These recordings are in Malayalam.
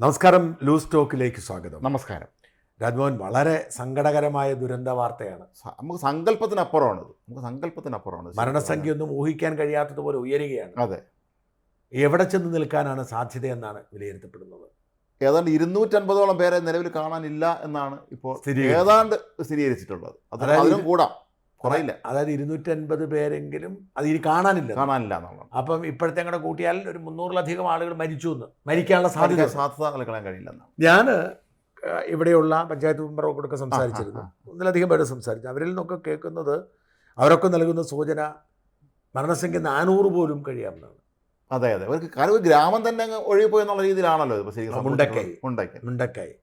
നമസ്കാരം, ലൂസ് ടോക്കിലേക്ക് സ്വാഗതം. നമസ്കാരം. രാജ്മോഹൻ, വളരെ സങ്കടകരമായ ദുരന്ത വാർത്തയാണ്. നമുക്ക് സങ്കല്പത്തിനപ്പുറമാണ്. മരണസംഖ്യ ഒന്നും ഊഹിക്കാൻ കഴിയാത്തതുപോലെ ഉയരുകയാണ്. അതെ. എവിടെ ചെന്ന് നിൽക്കാനാണ് സാധ്യതയെന്നാണ് വിലയിരുത്തപ്പെടുന്നത്. ഏതാണ്ട് 250ഓളം പേരെ നിലവിൽ കാണാനില്ല എന്നാണ് ഇപ്പോൾ ഏതാണ്ട് സ്ഥിരീകരിച്ചിട്ടുള്ളത്. അതിലും കൂടാം, കുറയില്ല. അതായത് 250 പേരെങ്കിലും അത് ഇനി കാണാനില്ല എന്നുള്ളത്. അപ്പം ഇപ്പോഴത്തെ കൂടെ കൂട്ടിയാൽ ഒരു 300-ലധികം ആളുകൾ മരിക്കാനുള്ള സാധ്യത നിൽക്കാൻ കഴിയില്ല. ഞാൻ ഇവിടെയുള്ള പഞ്ചായത്ത് മെമ്പറൊക്കെ സംസാരിച്ചിരുന്നു. ഒന്നിലധികം പേര് സംസാരിച്ചു. അവരിൽ നിന്നൊക്കെ കേൾക്കുന്നത്, അവരൊക്കെ നൽകുന്ന സൂചന മരണസംഖ്യ 400 പോലും കഴിയാമെന്നാണ്. അതെ. അവർക്ക് കാരണം ഒരു ഗ്രാമം തന്നെ അങ്ങ് ഒഴുകിപ്പോയി എന്നുള്ള രീതിയിലാണല്ലോ മുണ്ടക്കായി.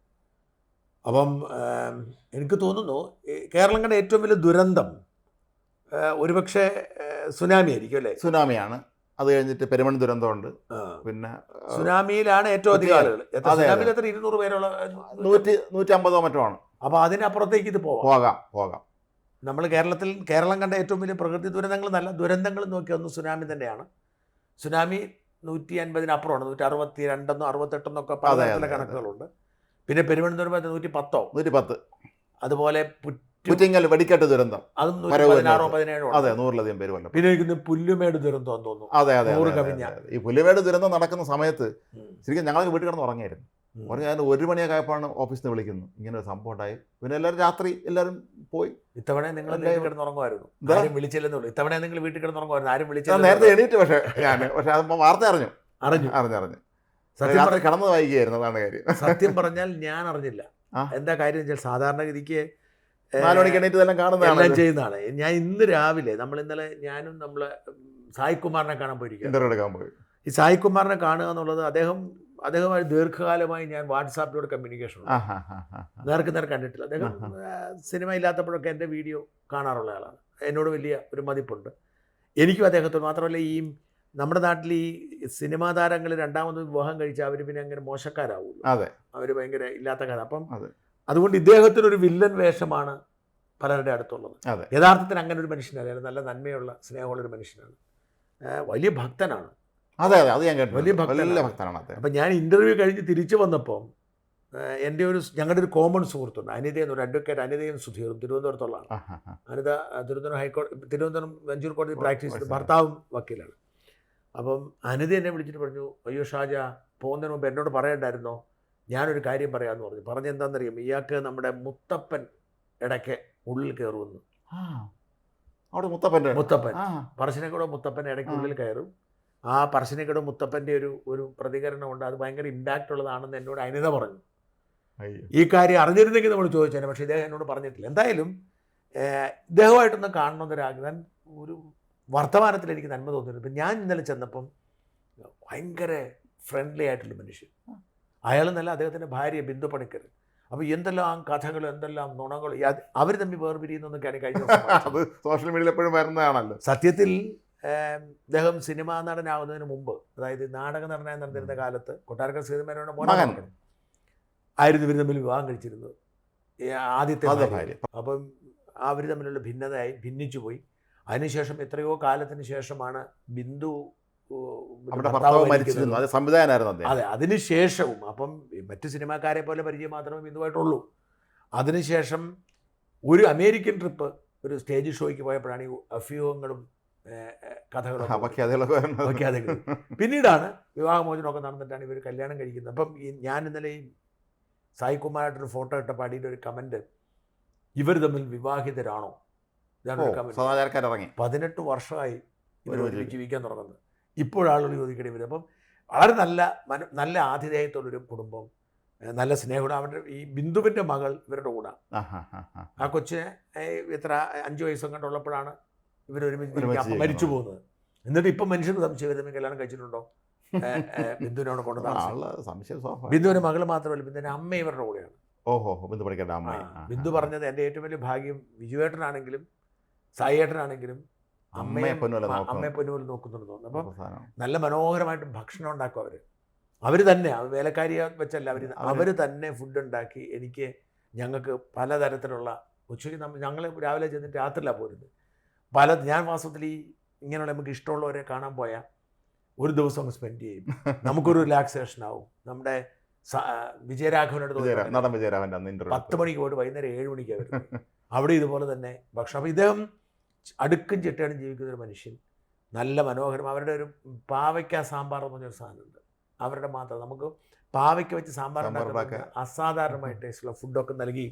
അപ്പം എനിക്ക് തോന്നുന്നു കേരളം കണ്ട ഏറ്റവും വലിയ ദുരന്തം ഒരുപക്ഷെ സുനാമി ആയിരിക്കും അല്ലേ? സുനാമിയാണ്. അത് കഴിഞ്ഞിട്ട് പെരുമൺ ദുരന്തമുണ്ട്. പിന്നെ സുനാമിയിലാണ് ഏറ്റവും അധികം ആളുകൾ. സുനാമിയിൽ എത്ര 200 പേരുള്ള 150 മറ്റോ ആണ്. അപ്പോൾ അതിനപ്പുറത്തേക്ക് ഇത് പോകാം. നമ്മൾ കേരളം കണ്ട ഏറ്റവും വലിയ പ്രകൃതി ദുരന്തങ്ങൾ നോക്കിയ ഒന്ന് സുനാമി തന്നെയാണ്. സുനാമി 150-ന് അപ്പുറമാണ്. 162 68 പല കണക്കുകളുണ്ട്. പിന്നെ പെരുമൺ ദുരന്തം 110. അതുപോലെ പുറ്റിങ്ങൽ വെടിക്കെട്ട് ദുരന്തം, അതും 16-17. അതെ, 100-ലധികം പേര് കൊല്ലം. പിന്നെ പുല്ലുമേട് ദുരന്തം എന്ന് തോന്നുന്നു. അതെ. ഈ പുല്ലുമേട് ദുരന്തം നടക്കുന്ന സമയത്ത് ശരിക്കും ഞങ്ങളൊക്കെ വീട്ടിൽ കിടന്ന് ഉറങ്ങിയായിരുന്നു. ഞാൻ 1 മണിയൊക്കെ ആയപ്പോഴാണ് ഓഫീസിൽ നിന്ന് വിളിക്കുന്നു, ഇങ്ങനെ ഒരു സംഭവം ഉണ്ടായി. പിന്നെ രാത്രി എല്ലാവരും പോയി. ഇത്തവണ നിങ്ങൾ കിടന്നുറങ്ങുമായിരുന്നു, ആരും വിളിച്ചില്ലെന്നുള്ളൂ. ഇത്തവണ നിങ്ങൾ വീട്ടിൽ കിടന്നുറങ്ങുമായിരുന്നു, ആരും വിളിച്ചില്ല. നേരത്തെ എണീറ്റ്, പക്ഷേ വാർത്ത അറിഞ്ഞു. രാത്രി കിടന്ന് വൈകിയായിരുന്നു. അതാണ് കാര്യം. സത്യം പറഞ്ഞാൽ ഞാൻ അറിഞ്ഞില്ല. എന്താ കാര്യം വെച്ചാൽ സാധാരണഗതിക്ക് 4 മണിക്ക് എണീറ്റ് എല്ലാം ചെയ്യുന്നതാണ്. ഞാൻ ഇന്ന് രാവിലെ ഞാനും നമ്മളെ സായികുമാറിനെ കാണാൻ പോയിരിക്കും. ഈ സായികുമാറിനെ കാണുക എന്നുള്ളത് അദ്ദേഹമായി ദീർഘകാലമായി ഞാൻ വാട്സാപ്പിലൂടെ കമ്മ്യൂണിക്കേഷൻ നേർ കണ്ടിട്ടില്ല. അദ്ദേഹം സിനിമ ഇല്ലാത്തപ്പോഴൊക്കെ എൻ്റെ വീഡിയോ കാണാറുള്ള ആളാണ്. എന്നോട് വലിയ ഒരു മതിപ്പുണ്ട്. എനിക്കും അദ്ദേഹത്തോട്. മാത്രമല്ല, ഈ നമ്മുടെ നാട്ടിൽ ഈ സിനിമാ താരങ്ങൾ രണ്ടാമത് വിവാഹം കഴിച്ചാൽ അവർ പിന്നെ അങ്ങനെ മോശക്കാരാവുള്ളൂ. അവർ ഭയങ്കര ഇല്ലാത്ത കാര്യം. അപ്പം അതുകൊണ്ട് ഇദ്ദേഹത്തിനൊരു വില്ലൻ വേഷമാണ് പലരുടെ അടുത്തുള്ളത്. യഥാർത്ഥത്തിൽ അങ്ങനെ ഒരു മനുഷ്യനല്ല. നല്ല നന്മയുള്ള സ്നേഹമുള്ളൊരു മനുഷ്യനാണ്. വലിയ ഭക്തനാണ്. വലിയ ഭക്തനാണ്. അപ്പം ഞാൻ ഇൻ്റർവ്യൂ കഴിഞ്ഞ് തിരിച്ചു വന്നപ്പോൾ ഞങ്ങളുടെ ഒരു കോമൺ സുഹൃത്തുണ്ട്, അനിത എന്നൊരു അഡ്വക്കേറ്റ്, അനിതയും സുധീറും, തിരുവനന്തപുരത്തുള്ളതാണ്. അനിത തിരുവനന്തപുരം വെഞ്ചൂർ കോടതി പ്രാക്ടീസ് ചെയ്ത് ഭർത്താവും വക്കീലാണ്. അപ്പം അനിത എന്നെ വിളിച്ചിട്ട് പറഞ്ഞു, അയ്യോ ഷാജ, പോകുന്നതിന് മുമ്പ് എന്നോട് പറയണ്ടായിരുന്നോ, ഞാനൊരു കാര്യം പറയാമെന്ന് പറഞ്ഞെന്താണെന്നറിയാം, ഇയാൾക്ക് നമ്മുടെ മുത്തപ്പൻ ഇടയ്ക്ക് ഉള്ളിൽ കയറുമെന്ന്. അവിടെ മുത്തപ്പൻ പറശ്ശിനിക്കടവ് മുത്തപ്പൻ ഇടയ്ക്ക് ഉള്ളിൽ കയറും. ആ പറശ്ശിനിക്കടവ് മുത്തപ്പൻ്റെ ഒരു പ്രതികരണമുണ്ട്, അത് ഭയങ്കര ഇമ്പാക്റ്റ് ഉള്ളതാണെന്ന് എന്നോട് അനിത പറഞ്ഞു. ഈ കാര്യം അറിഞ്ഞിരുന്നെങ്കിൽ നമ്മൾ ചോദിച്ചേനെ, പക്ഷേ ഇദ്ദേഹം എന്നോട് പറഞ്ഞിട്ടില്ല. എന്തായാലും ഇദ്ദേഹമായിട്ടൊന്ന് കാണണമെന്നൊരാഗ്രഹം, ഒരു വർത്തമാനത്തിൽ എനിക്ക് നന്മ തോന്നിയിരുന്നു. ഇപ്പം ഞാൻ ഇന്നലെ ചെന്നപ്പം ഭയങ്കര ഫ്രണ്ട്ലി ആയിട്ടുള്ള മനുഷ്യൻ. അയാളെന്നല്ല, അദ്ദേഹത്തിൻ്റെ ഭാര്യ ബിന്ദു പണിക്കർ. അപ്പോൾ എന്തെല്ലാം കഥകളും എന്തെല്ലാം നുണകളും അവർ തമ്മിൽ വേർപിരിയുന്നൊക്കെയാണ് കഴിഞ്ഞ അത് സോഷ്യൽ മീഡിയയിൽ എപ്പോഴും വരുന്നതാണല്ലോ. സത്യത്തിൽ അദ്ദേഹം സിനിമാ നടനാവുന്നതിന് മുമ്പ്, അതായത് നാടക നടനായി നടന്നിരുന്ന കാലത്ത് കൊട്ടാരക്കര ശ്രീധരമേനോന്റെ മോനാണ് ആയിരുന്നു ഇവർ തമ്മിൽ വിവാഹം കഴിച്ചിരുന്നത്, ആദ്യത്തെ ഭാര്യ. അപ്പം അവർ തമ്മിലുള്ള ഭിന്നിച്ചു പോയി. അതിനുശേഷം എത്രയോ കാലത്തിന് ശേഷമാണ് ബിന്ദു അതെ, അതിനുശേഷവും. അപ്പം മറ്റു സിനിമാക്കാരെ പോലെ പരിചയം മാത്രമേ ബിന്ദുവായിട്ടുള്ളൂ. അതിനുശേഷം ഒരു അമേരിക്കൻ ട്രിപ്പ്, ഒരു സ്റ്റേജ് ഷോയ്ക്ക് പോയപ്പോഴാണ് ഈ അഭ്യൂഹങ്ങളും കഥകളും പിന്നീടാണ് വിവാഹമോചനമൊക്കെ നടന്നിട്ടാണ് ഇവർ കല്യാണം കഴിക്കുന്നത്. അപ്പം ഞാൻ ഇന്നലെ ഈ സായികുമാറായിട്ടൊരു ഫോട്ടോ ഇട്ടപ്പോൾ അടിയിൽ ഒരു കമൻറ്റ്, ഇവർ തമ്മിൽ വിവാഹിതരാണോ? ഇതാണ് ഒരു കമൻറ്റ്. 18 വർഷമായി ഇവർ ഒരുമിച്ച് ജീവിക്കാൻ തുടങ്ങുന്നത്. ഇപ്പോഴാളുകൾ ചോദിക്കേണ്ടി വരും. അപ്പം വളരെ നല്ല ആതിഥേയത്തോടൊരു കുടുംബം, നല്ല സ്നേഹം. അവരുടെ ഈ ബിന്ദുവിൻ്റെ മകൾ ഇവരുടെ കൂടെ, ആ കൊച്ചിനെ എത്ര 5 വയസ്സും കണ്ടുള്ളപ്പോഴാണ് ഇവരൊരുമിച്ച് മരിച്ചു പോകുന്നത്. എന്നിട്ട് ഇപ്പം മനുഷ്യന് സംശയം വരുന്നത് കല്യാണം കഴിച്ചിട്ടുണ്ടോ, ബിന്ദുവിനോട് കൊണ്ട് ബിന്ദുവിൻ്റെ മകൾ മാത്രമല്ല, ബിന്ദുവിൻ്റെ അമ്മ ഇവരുടെ കൂടെയാണ്. ബിന്ദു പറഞ്ഞത് എൻ്റെ ഏറ്റവും വലിയ ഭാഗ്യം വിജുവേട്ടനാണെങ്കിലും സായിയേട്ടനാണെങ്കിലും അമ്മയെ പൊന്നുപോലെ നോക്കുന്നുണ്ട് തോന്നുന്നു. അപ്പം നല്ല മനോഹരമായിട്ട് ഭക്ഷണം ഉണ്ടാക്കും അവർ തന്നെ, വേലക്കാരിയെ വെച്ചല്ല, അവർ തന്നെ ഫുഡ് ഉണ്ടാക്കി ഞങ്ങൾക്ക് പലതരത്തിലുള്ള ഉച്ചയ്ക്ക് ഞങ്ങൾ രാവിലെ ചെന്നിട്ട് രാത്രിയിലാണ് പോരുന്നത്. ഞാൻ വാസ്തവത്തിൽ ഇങ്ങനെയുള്ള നമുക്ക് ഇഷ്ടമുള്ളവരെ കാണാൻ പോയാൽ ഒരു ദിവസം അങ്ങ് സ്പെൻഡ് ചെയ്യും. നമുക്കൊരു റിലാക്സേഷൻ ആവും. നമ്മുടെ വിജയരാഘവനോട് നടൻ വിജയരാഘവൻ്റെ അന്ന് 10 മണിക്ക് പോയിട്ട് വൈകുന്നേരം 7 മണിക്കാണ് വരുന്നത്. അവിടെ ഇതുപോലെ തന്നെ ഭക്ഷണം. അപ്പോൾ ഇദ്ദേഹം അടുക്കും ചിട്ടയാണ് ജീവിക്കുന്ന ഒരു മനുഷ്യൻ. നല്ല മനോഹരം. അവരുടെ ഒരു പാവയ്ക്ക സാമ്പാർ എന്ന് പറഞ്ഞൊരു സാധനമുണ്ട്. അവരുടെ മാത്രം നമുക്ക് പാവയ്ക്ക വെച്ച് സാമ്പാർ ഉണ്ടാക്കാൻ അസാധാരണമായ ടേസ്റ്റുള്ള ഫുഡൊക്കെ നൽകി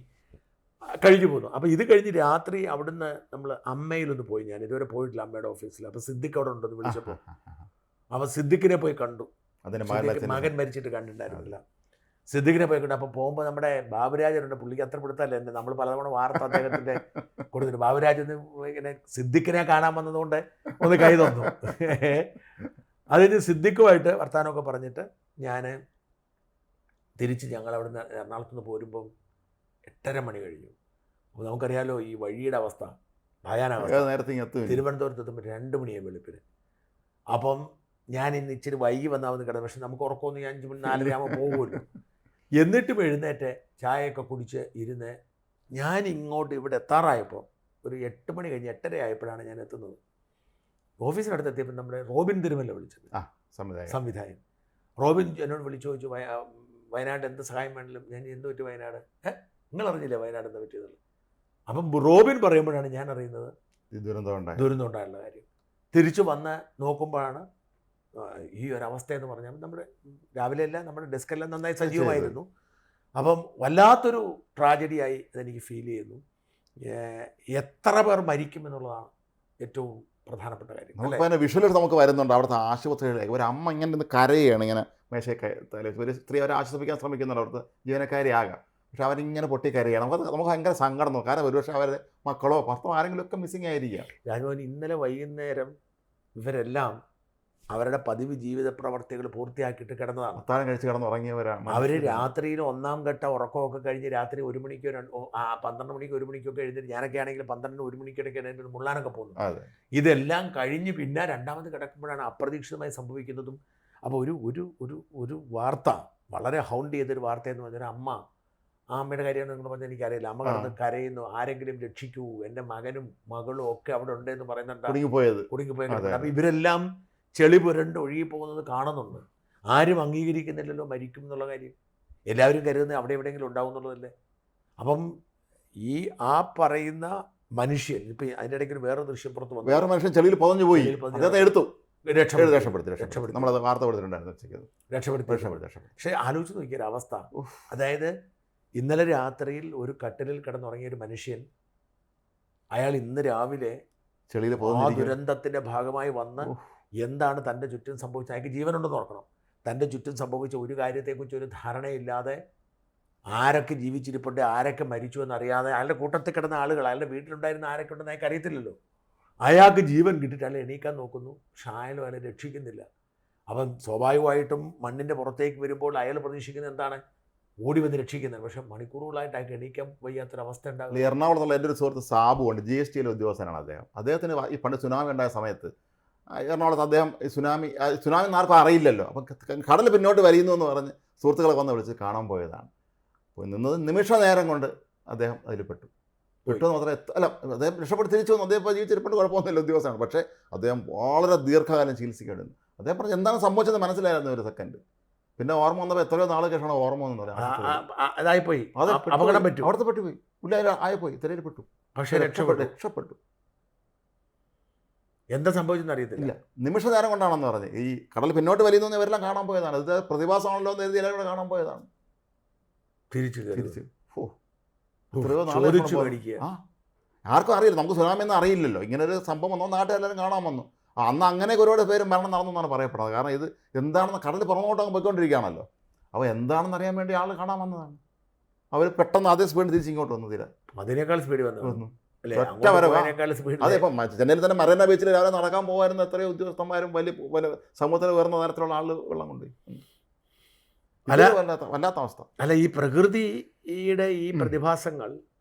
കഴിഞ്ഞു പോകുന്നു. അപ്പോൾ ഇത് കഴിഞ്ഞ് രാത്രി അവിടുന്ന് നമ്മൾ അമ്മയിലൊന്ന് പോയി. ഞാൻ ഇതുവരെ പോയിട്ടില്ല അമ്മയുടെ ഓഫീസിൽ. അപ്പോൾ സിദ്ദിഖ് അവിടെ ഉണ്ടെന്ന് വിളിച്ചപ്പോൾ അപ്പോൾ സിദ്ദിഖിനെ പോയി കണ്ടു. മകൻ മരിച്ചിട്ട് കണ്ടിട്ടുണ്ടായിരുന്നില്ല. സിദ്ദിഖിനെ പോയി കണ്ടു. അപ്പോൾ പോകുമ്പോൾ നമ്മുടെ ബാബുരാജനുണ്ട്. പുള്ളിക്ക് അത്ര പിടുത്തല്ലേ എന്നെ. നമ്മൾ പലതവണ വാർത്ത അദ്ദേഹത്തിൻ്റെ കൊടുത്തിട്ട് ബാബുരാജ് ഇങ്ങനെ സിദ്ദിഖിനെ കാണാൻ വന്നതുകൊണ്ട് ഒന്ന് കൈ തന്നു. അതിന് സിദ്ദിഖുമായിട്ട് വർത്തമാനമൊക്കെ പറഞ്ഞിട്ട് ഞാൻ തിരിച്ച് ഞങ്ങൾ അവിടുന്ന് എറണാകുളത്ത് നിന്ന് പോരുമ്പം 8:30 മണി കഴിഞ്ഞു. അപ്പോൾ നമുക്കറിയാലോ ഈ വഴിയുടെ അവസ്ഥ ഭയാനക. തിരുവനന്തപുരത്ത് എത്തുമ്പോൾ 2 മണിയായി വെളുപ്പിന്. അപ്പം ഞാൻ ഇന്ന് ഇച്ചിരി വൈകി വന്നാവുന്ന കിടന്നു. പക്ഷെ നമുക്ക് ഉറക്കമൊന്നും 5 മണി 4:30 ആകുമ്പോൾ പോകുമല്ലോ. എന്നിട്ടും എഴുന്നേറ്റ് ചായയൊക്കെ കുടിച്ച് ഇരുന്ന് ഞാൻ ഇങ്ങോട്ട് ഇവിടെ എത്താറായപ്പോൾ ഒരു 8 മണി കഴിഞ്ഞ് 8:30 ആയപ്പോഴാണ് ഞാൻ എത്തുന്നത്. ഓഫീസിനടുത്ത് എത്തിയപ്പോൾ നമ്മുടെ റോബിൻ തിരുമല്ല വിളിച്ചത്, സംവിധായകൻ. റോബിൻ എന്നോട് വിളിച്ചു ചോദിച്ചു, വയനാട് എന്ത് സഹായം വേണമെങ്കിലും. ഞാൻ എന്ത് പറ്റി വയനാട്? നിങ്ങൾ അറിഞ്ഞില്ലേ വയനാട് എന്താ പറ്റിയത്? അപ്പം റോബിൻ പറയുമ്പോഴാണ് ഞാൻ അറിയുന്നത് ദുരന്തം ഉണ്ടായുള്ള കാര്യം. തിരിച്ചു വന്ന് നോക്കുമ്പോഴാണ് ഈ ഒരു അവസ്ഥയെന്ന് പറഞ്ഞാൽ നമ്മുടെ രാവിലെയെല്ലാം നമ്മുടെ ഡെസ്കെല്ലാം നന്നായി സജീവമായിരുന്നു. അപ്പം വല്ലാത്തൊരു ട്രാജഡിയായി അതെനിക്ക് ഫീൽ ചെയ്യുന്നു. എത്ര പേർ മരിക്കുമെന്നുള്ളതാണ് ഏറ്റവും പ്രധാനപ്പെട്ട കാര്യം. നമുക്ക് വിഷ്വൽ നമുക്ക് വരുന്നുണ്ട് അവിടുത്തെ ആശുപത്രികളിലേക്ക്. ഒരു അമ്മ ഇങ്ങനെ നിന്ന് കരയാണ്, ഇങ്ങനെ മേശയൊക്കെ ഒരു സ്ത്രീ അവരെ ആശ്വസിപ്പിക്കാൻ ശ്രമിക്കുന്നുണ്ട്, അവിടുത്തെ ജീവനക്കാരിയാകാം. പക്ഷെ അവരിങ്ങനെ പൊട്ടി കരയാണ്. നമുക്ക് ഭയങ്കര സങ്കടം തോന്നും. കാരണം ഒരുപക്ഷെ അവരുടെ മക്കളോ ഭർത്തോ ആരെങ്കിലും ഒക്കെ മിസ്സിങ് ആയിരിക്കുക. രാജമോഹൻ, ഇന്നലെ വൈകുന്നേരം ഇവരെല്ലാം അവരുടെ പതിവ് ജീവിത പ്രവർത്തികൾ പൂർത്തിയാക്കിയിട്ട് കിടന്നതാണ്. അത്താഴം കഴിച്ച് കിടന്നുറങ്ങിയവരാണ് അവർ. രാത്രിയിൽ 1-ാം ഘട്ട ഉറക്കമൊക്കെ കഴിഞ്ഞ് രാത്രി 1 മണിക്കോ 12 മണിക്കോ 1 മണിക്കൊക്കെ എഴുന്നേറ്റ്, ഞാനൊക്കെ ആണെങ്കിൽ 12-നും 1 മണിക്കിടയ്ക്ക് എഴുന്നേറ്റ് മുള്ളാനൊക്കെ പോകുന്നു. ഇതെല്ലാം കഴിഞ്ഞ് പിന്നെ രണ്ടാമത് കിടക്കുമ്പോഴാണ് അപ്രതീക്ഷിതമായി സംഭവിക്കുന്നതും. അപ്പോൾ ഒരു വാർത്ത, വളരെ ഹൗണ്ട് ചെയ്തൊരു വാർത്തയെന്ന് പറഞ്ഞാൽ ആ അമ്മയുടെ കാര്യമാണ് നിങ്ങൾ പറഞ്ഞാൽ എനിക്കറിയില്ല. അമ്മ കിടന്ന് കരയുന്നു, ആരെങ്കിലും രക്ഷിക്കൂ, എൻ്റെ മകനും മകളും ഒക്കെ അവിടെ ഉണ്ടെന്ന് പറയുന്നുണ്ട്. കുടുങ്ങിപ്പോയത്. അപ്പോൾ ഇവരെല്ലാം ചെളി പുരണ്ട് ഒഴുകിപ്പോകുന്നത് കാണുന്നുണ്ട്. ആരും അംഗീകരിക്കുന്നില്ലല്ലോ മരിക്കും എന്നുള്ള കാര്യം. എല്ലാവരും കരുതുന്നത് അവിടെ എവിടെയെങ്കിലും ഉണ്ടാവും എന്നുള്ളതല്ലേ. അപ്പം ഈ പറയുന്ന മനുഷ്യൻ ഇപ്പം അതിൻ്റെ ഇടയ്ക്ക് വേറെ ദൃശ്യം പുറത്ത് വന്നു. വേറെ മനുഷ്യൻ ചെളിയിൽ പൊതഞ്ഞു പോയി, എടുത്തു, രക്ഷപ്പെടുത്തി. നമ്മളത് വാർത്ത കൊടുത്തിട്ടുണ്ടായിരുന്നു. പക്ഷേ ആലോചിച്ച് നോക്കിയ അവസ്ഥ. അതായത് ഇന്നലെ രാത്രിയിൽ ഒരു കട്ടിലിൽ കിടന്നുറങ്ങിയ ഒരു മനുഷ്യൻ, അയാൾ ഇന്ന് രാവിലെ ചെളിയിൽ ആ ദുരന്തത്തിൻ്റെ ഭാഗമായി വന്ന് എന്താണ് തൻ്റെ ചുറ്റും സംഭവിച്ചത്, അയാൾക്ക് ജീവനുണ്ടെന്ന് ഓർക്കണം. തൻ്റെ ചുറ്റും സംഭവിച്ച ഒരു കാര്യത്തെക്കുറിച്ച് ഒരു ധാരണയില്ലാതെ, ആരൊക്കെ ജീവിച്ചിരിപ്പുണ്ട്, ആരൊക്കെ മരിച്ചു എന്നറിയാതെ, അയാളുടെ കൂട്ടത്തിൽ കിടന്ന ആളുകൾ, അയാളുടെ വീട്ടിലുണ്ടായിരുന്ന ആരൊക്കെ ഉണ്ടെന്ന് അയാൾക്ക് അറിയത്തില്ലല്ലോ. അയാൾക്ക് ജീവൻ കിട്ടിയിട്ട് അയാൾ എണീക്കാൻ നോക്കുന്നു, പക്ഷെ അയാൾ അയാളെ രക്ഷിക്കുന്നില്ല. അപ്പം സ്വാഭാവികമായിട്ടും മണ്ണിൻ്റെ പുറത്തേക്ക് വരുമ്പോൾ അയാൾ പ്രതീക്ഷിക്കുന്നത് എന്താണ്? ഓടി വന്ന് രക്ഷിക്കുന്നത്. പക്ഷെ മണിക്കൂറുകളായിട്ട് അയാൾക്ക് എണീക്കാൻ വയ്യാത്തൊരവസ്ഥ ഉണ്ടാകും. എറണാകുളത്തുള്ള എൻ്റെ ഒരു സുഹൃത്ത് സാബു ഉണ്ട്, GSTയിലെ ഉദ്യോഗസ്ഥനാണ് അദ്ദേഹം. അദ്ദേഹത്തിന് ഈ പണ്ട് സുനാമി ഉണ്ടായ സമയത്ത് എറണാകുളത്ത് അദ്ദേഹം സുനാമി ആർക്കും അറിയില്ലല്ലോ. അപ്പം കടൽ പിന്നോട്ട് വലിയുന്നു എന്ന് പറഞ്ഞ് സുഹൃത്തുക്കളെ വന്ന് വിളിച്ച് കാണാൻ പോയതാണ്. പോയി നിന്നത് നിമിഷ നേരം കൊണ്ട് അദ്ദേഹം അതിൽ പെട്ടെന്ന് മാത്രമേ അദ്ദേഹം രക്ഷപ്പെട്ട് തിരിച്ചു വന്നു. അദ്ദേഹം ഇപ്പോൾ ജീവിച്ചിരിപ്പുണ്ട്, കുഴപ്പമൊന്നുമില്ല, ഉദ്യോഗസ്ഥനാണ്. പക്ഷേ അദ്ദേഹം വളരെ ദീർഘകാലം ചികിത്സിക്കേണ്ടത്. അദ്ദേഹം പറഞ്ഞ് എന്താണ് സംഭവിച്ചത് മനസ്സിലായിരുന്നു ഒരു സെക്കൻഡ്. പിന്നെ ഓർമ്മ വന്നപ്പോൾ എത്രയോ നാളെ ശേഷമാണ് ഓർമ്മ വന്നത്. അതായിപ്പോയി, അപകടം പറ്റും, അവിടുത്തെ പെട്ടുപോയി, പുള്ളിയായി ആയിപ്പോയി, തിരയിൽപ്പെട്ടു. പക്ഷേ രക്ഷപ്പെട്ടു. എന്താ സംഭവിച്ചെന്ന് അറിയത്തില്ല. നിമിഷ നേരം കൊണ്ടാണെന്ന് പറഞ്ഞ് ഈ കടൽ പിന്നോട്ട് വലിയുന്ന ഇവരെല്ലാം കാണാൻ പോയതാണ്. ഇത് പ്രതിഭാസമാണല്ലോ എന്ന് എഴുതി എല്ലാവരും കാണാൻ പോയതാണ്. തിരിച്ച് ആർക്കും അറിയില്ല, നമുക്ക് സുനാമി ഒന്നും അറിയില്ലല്ലോ. ഇങ്ങനൊരു സംഭവം വന്നോ നാട്ടുകാരെല്ലാവരും കാണാൻ വന്നു. അന്ന് അങ്ങനെ ഒരുപാട് പേര് മരണം നടന്നെന്നാണ് പറയപ്പെടുന്നത്. കാരണം ഇത് എന്താണെന്ന് കടൽ പുറമോട്ടങ്ങ് പോയിക്കൊണ്ടിരിക്കുകയാണല്ലോ. അപ്പോൾ എന്താണെന്ന് അറിയാൻ വേണ്ടി ആൾ കാണാൻ വന്നതാണ്. അവർ പെട്ടെന്ന് അതേ സ്പീഡ് തിരിച്ച് ഇങ്ങോട്ട് വന്നു. അതിനേക്കാൾ സ്പീഡ് വന്നു. അതെ, ഇപ്പം ചെന്നൈയിൽ തന്നെ മറീന ബീച്ചിൽ രാവിലെ നടക്കാൻ പോകുമായിരുന്ന എത്രയോ ഉദ്യോഗസ്ഥന്മാരും വലിയ സമൂഹത്തിൽ ഉയർന്ന തരത്തിലുള്ള ആളുകൾ വെള്ളം കൊണ്ടുപോയി. വല്ലാത്ത അവസ്ഥ. അല്ല, ഈ പ്രകൃതിയുടെ ഈ പ്രതിഭാസങ്ങൾ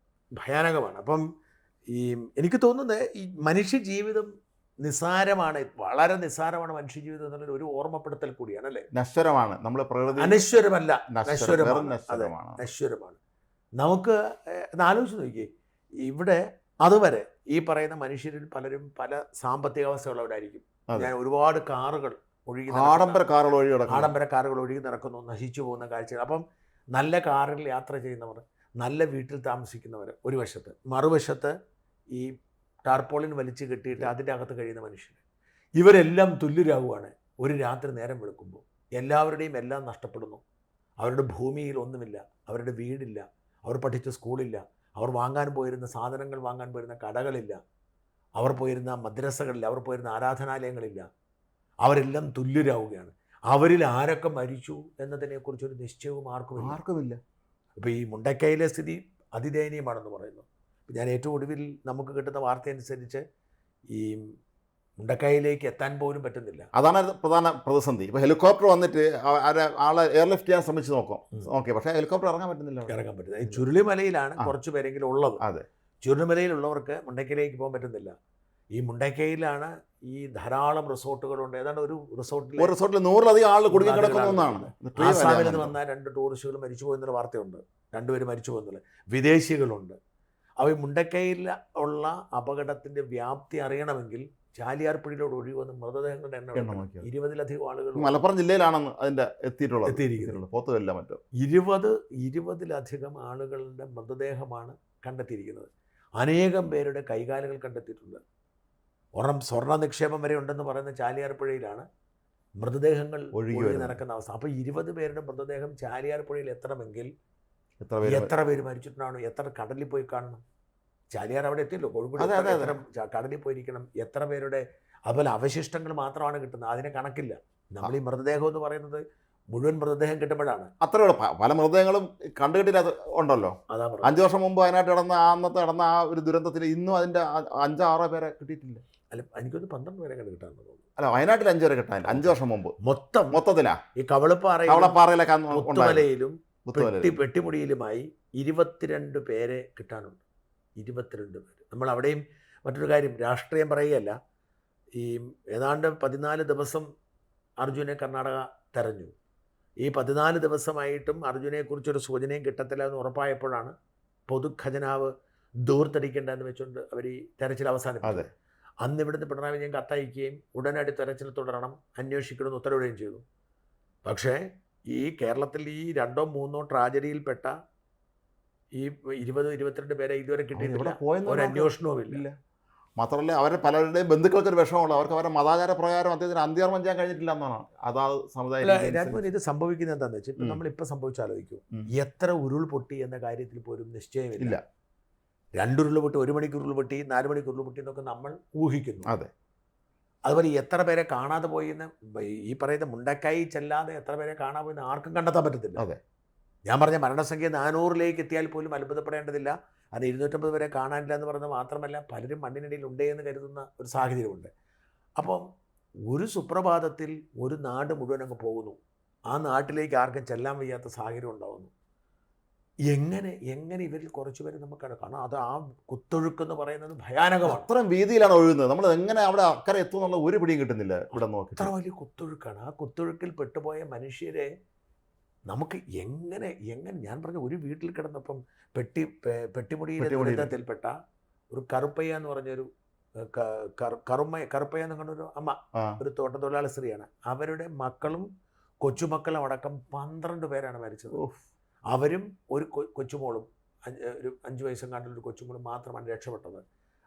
ഭയാനകമാണ്. അപ്പം എനിക്ക് തോന്നുന്നത് ഈ മനുഷ്യ ജീവിതം നിസ്സാരമാണ്, വളരെ നിസ്സാരമാണ് മനുഷ്യ ജീവിതം എന്നുള്ളത് ഒരു ഓർമ്മപ്പെടുത്തൽ കൂടിയാണ്. അല്ലേ, നശ്വരമാണ്. നമ്മൾ പ്രകൃതി അനശ്വരമല്ല, നശ്വരമാണ്. നമുക്ക് ആലോചിച്ച് നോക്കിയേ, ഇവിടെ അതുവരെ ഈ പറയുന്ന മനുഷ്യരിൽ പലരും പല സാമ്പത്തിക അവസ്ഥയുള്ളവരായിരിക്കും. ഞാൻ ഒരുപാട് കാറുകൾ ഒഴുകി ആഡംബര കാറുകൾ ഒഴുകി നടക്കുന്നു. ആഡംബര കാറുകൾ ഒഴുകി നടക്കുന്നു, നശിച്ചു പോകുന്ന കാഴ്ചകൾ. അപ്പം നല്ല കാറിൽ യാത്ര ചെയ്യുന്നവർ, നല്ല വീട്ടിൽ താമസിക്കുന്നവർ ഒരു വശത്ത്, മറുവശത്ത് ഈ ടാർപോളിൻ വലിച്ചു കെട്ടിയിട്ട് അതിൻ്റെ അകത്ത് കഴിയുന്ന മനുഷ്യർ, ഇവരെല്ലാം തുല്യരാകുവാണ്. ഒരു രാത്രി നേരം വെളുക്കുമ്പോൾ എല്ലാവരുടെയും എല്ലാം നഷ്ടപ്പെടുന്നു. അവരുടെ ഭൂമിയിൽ ഒന്നുമില്ല, അവരുടെ വീടില്ല, അവർ പഠിച്ച സ്കൂളില്ല, അവർ വാങ്ങാൻ പോയിരുന്ന സാധനങ്ങൾ വാങ്ങാൻ പോയിരുന്ന കടകളില്ല, അവർ പോയിരുന്ന മദ്രസകളില്ല, അവർ പോയിരുന്ന ആരാധനാലയങ്ങളില്ല. അവരെല്ലാം തുല്യരാവുകയാണ്. അവരിൽ ആരൊക്കെ മരിച്ചു എന്നതിനെക്കുറിച്ചൊരു നിശ്ചയവും ആർക്കുമില്ല. ഇപ്പോൾ ഈ മുണ്ടക്കയിലെ സ്ഥിതി അതിദയനീയമാണെന്ന് പറയുന്നു. ഞാൻ ഏറ്റവും ഒടുവിൽ നമുക്ക് കിട്ടുന്ന വാർത്ത അനുസരിച്ച് ഈ മുണ്ടക്കയിലേക്ക് എത്താൻ പോലും പറ്റുന്നില്ല. അതാണ് പ്രധാന പ്രതിസന്ധി. ഇപ്പോൾ ഹെലികോപ്റ്റർ വന്നിട്ട് ആളെ എയർലിഫ്റ്റ് ചെയ്യാൻ ശ്രമിച്ച് നോക്കി, പക്ഷേ ഹെലികോപ്റ്റർ ഇറങ്ങാൻ പറ്റുന്നില്ല. ഈ ചുരുളിമലയിലാണ് കുറച്ച് പേരെങ്കിലും ഉള്ളത്. അതെ, ചുരുളിമലയിലുള്ളവർക്ക് മുണ്ടക്കയിലേക്ക് പോകാൻ പറ്റുന്നില്ല. ഈ മുണ്ടക്കയിലാണ് ഈ ധാരാളം റിസോർട്ടുകളുണ്ട്. ഏതാണ്ട് ഒരു റിസോർട്ടിൽ 100-ലധികം ആളുകൾ കുടുങ്ങി കിടക്കുന്ന ഒന്നാണ്. ആസാമിൽ നിന്ന് വന്ന 2 ടൂറിസ്റ്റുകൾ മരിച്ചു പോയെന്നുള്ള വാർത്തയുണ്ട്. 2 പേര് മരിച്ചു പോകുന്നില്ല, വിദേശികളുണ്ട്. അവ മുണ്ടക്കയിൽ ഉള്ള അപകടത്തിൻ്റെ വ്യാപ്തി അറിയണമെങ്കിൽ ചാലിയാർപ്പുഴയിലൂടെ ഒഴുകുന്ന മൃതദേഹങ്ങളുടെ എണ്ണം 20-ലധികം ആളുകൾ മലപ്പുറം ജില്ലയിലാണെന്ന് അതിൻ്റെ എത്തിയിരിക്കുന്നത്. പോത്തുകല്ല മറ്റോ 20-ലധികം ആളുകളുടെ മൃതദേഹമാണ് കണ്ടെത്തിയിരിക്കുന്നത്. അനേകം പേരുടെ കൈകാലുകൾ കണ്ടെത്തിയിട്ടുണ്ട്. സ്വർണ്ണ നിക്ഷേപം വരെ ഉണ്ടെന്ന് പറയുന്ന ചാലിയാർപ്പുഴയിലാണ് മൃതദേഹങ്ങൾ ഒഴുകി നടക്കുന്ന അവസ്ഥ. അപ്പോൾ 20 പേരുടെ മൃതദേഹം ചാലിയാർപ്പുഴയിൽ എത്തണമെങ്കിൽ എത്ര പേര് മരിച്ചിട്ടുണ്ടാവണം, എത്ര കടലിൽ പോയി കാണണം. ചാലിയാർ അവിടെ എത്തിയല്ലോ, കോഴിക്കോട് കടലിൽ പോയിരിക്കണം. എത്ര പേരുടെ അതുപോലെ അവശിഷ്ടങ്ങൾ മാത്രമാണ് കിട്ടുന്നത്, അതിനെ കണക്കില്ല. നമ്മൾ ഈ മൃതദേഹം എന്ന് പറയുന്നത് മുഴുവൻ മൃതദേഹം കിട്ടുമ്പോഴാണ്. അത്രയുള്ള പല മൃതദേഹങ്ങളും കണ്ടുകിട്ടില്ലാത്ത ഉണ്ടല്ലോ. അതാ 5 വർഷം മുമ്പ് വയനാട്ടിൽ നടന്ന ആ ഒരു ദുരന്തത്തിൽ ഇന്നും അതിൻ്റെ 5-6 പേരെ കിട്ടിയിട്ടില്ല. അല്ല, എനിക്കൊന്ന് 12 പേരെ കണ്ട് കിട്ടാൻ തോന്നുന്നു. അല്ല, വയനാട്ടിൽ 5 പേരെ കിട്ടാനില്ല. 5 വർഷം മുമ്പ് മൊത്തത്തിലാ ഈ കവളപ്പാറയിലും പെട്ടിമുടിയിലുമായി 22 പേരെ കിട്ടാനുണ്ട്. 22 പേര്. നമ്മൾ അവിടെയും മറ്റൊരു കാര്യം, രാഷ്ട്രീയം പറയുകയല്ല, ഈ ഏതാണ്ട് 14 ദിവസം അർജുനെ കർണാടക തെരഞ്ഞു. ഈ 14 ദിവസമായിട്ടും അർജുനെക്കുറിച്ചൊരു സൂചനയും കിട്ടത്തില്ല എന്ന് ഉറപ്പായപ്പോഴാണ് പൊതുഖജനാവ് ദൂർത്തടിക്കേണ്ടതെന്ന് വെച്ചുകൊണ്ട് അവർ ഈ തെരച്ചിൽ അവസാനിപ്പിച്ചത്. അന്ന് ഇവിടുന്ന് പിണറായി വിജയൻ കത്തയക്കുകയും ഉടനടി തെരച്ചിൽ തുടരണം, അന്വേഷിക്കണമെന്ന് ഉത്തരവിടുകയും ചെയ്തു. പക്ഷേ ഈ കേരളത്തിൽ ഈ 2-3 ട്രാജഡിയിൽപ്പെട്ട ഈ 20-22 പേരെ ഇതുവരെ കിട്ടിയിട്ടില്ല, ഒരു അന്വേഷണവും ഇല്ല. മാത്രമല്ല അവരെ പലരുടെയും ബന്ധുക്കൾക്കൊരു വിഷമമുള്ളൂ. അവർക്ക് അവരുടെ മതാചാര പ്രകാരം അദ്ദേഹത്തിന് അന്ത്യകർമ്മം ചെയ്യാൻ കഴിഞ്ഞിട്ടില്ല എന്നാണ്. അതാത് സമുദായം ഇത് സംഭവിക്കുന്നത് എന്താണെന്ന് വെച്ചാൽ ഇപ്പം നമ്മളിപ്പോൾ സംഭവിച്ചാലോചിക്കും, എത്ര ഉരുൾപൊട്ടി എന്ന കാര്യത്തിൽ പോലും നിശ്ചയമില്ല. 2 ഉരുൾപൊട്ടി, 1 മണിക്കൂർ ഉരുൾപൊട്ടി, 4 മണിക്കൂർ ഉരുൾപൊട്ടി എന്നൊക്കെ നമ്മൾ ഊഹിക്കുന്നു. അതെ. അതുപോലെ എത്ര പേരെ കാണാതെ പോയിന്ന് ഈ പറയുന്ന മുണ്ടക്കായി ചെല്ലാതെ എത്ര പേരെ കാണാൻ പോയിന്ന് ആർക്കും കണ്ടെത്താൻ പറ്റത്തില്ല. അതെ, ഞാൻ പറഞ്ഞ മരണസംഖ്യ 400-ലേക്ക് എത്തിയാൽ പോലും അത്ഭുതപ്പെടേണ്ടതില്ല. അത് 250 വരെ കാണാനില്ല എന്ന് പറയുന്നത് മാത്രമല്ല, പലരും മണ്ണിനിടയിൽ ഉണ്ടേ എന്ന് കരുതുന്ന ഒരു സാഹചര്യമുണ്ട്. അപ്പം ഒരു സുപ്രഭാതത്തിൽ ഒരു നാട് മുഴുവൻ അങ്ങ് പോകുന്നു. ആ നാട്ടിലേക്ക് ആർക്കും ചെല്ലാൻ വയ്യാത്ത സാഹചര്യം ഉണ്ടാകുന്നു. എങ്ങനെ ഇവരിൽ കുറച്ചുപേര് നമുക്ക് കാണാം. അത് ആ കുത്തൊഴുക്കെന്ന് പറയുന്നത് ഭയാനകമാണ്. അത്രയും വീതിയിലാണ് ഒഴുകുന്നത്. നമ്മൾ എങ്ങനെ അവിടെ അക്കരെ എത്തും എന്നുള്ള ഒരു പിടിയും കിട്ടുന്നില്ല. ഇവിടെ നോക്കി അത്ര വലിയ കുത്തൊഴുക്കാണ്. ആ കുത്തൊഴുക്കിൽ പെട്ടുപോയ മനുഷ്യരെ നമുക്ക് എങ്ങനെ ഞാൻ പറഞ്ഞ ഒരു വീട്ടിൽ കിടന്നപ്പം പെട്ടിമുടിയിലെ ദുരന്തത്തിൽപ്പെട്ട ഒരു കറുപ്പയ്യ എന്ന് പറഞ്ഞൊരു കറുപ്പയ്യ എന്ന് പറഞ്ഞൊരു അമ്മ, ഒരു തോട്ടത്തൊഴിലാളി സ്ത്രീയാണ്. അവരുടെ മക്കളും കൊച്ചുമക്കളും അടക്കം 12 പേരാണ് മരിച്ചത്. അവരും ഒരു കൊച്ചുമോളും, ഒരു 5 വയസ്സും കണ്ടുള്ളൊരു കൊച്ചുമോളും മാത്രമാണ് രക്ഷപ്പെട്ടത്.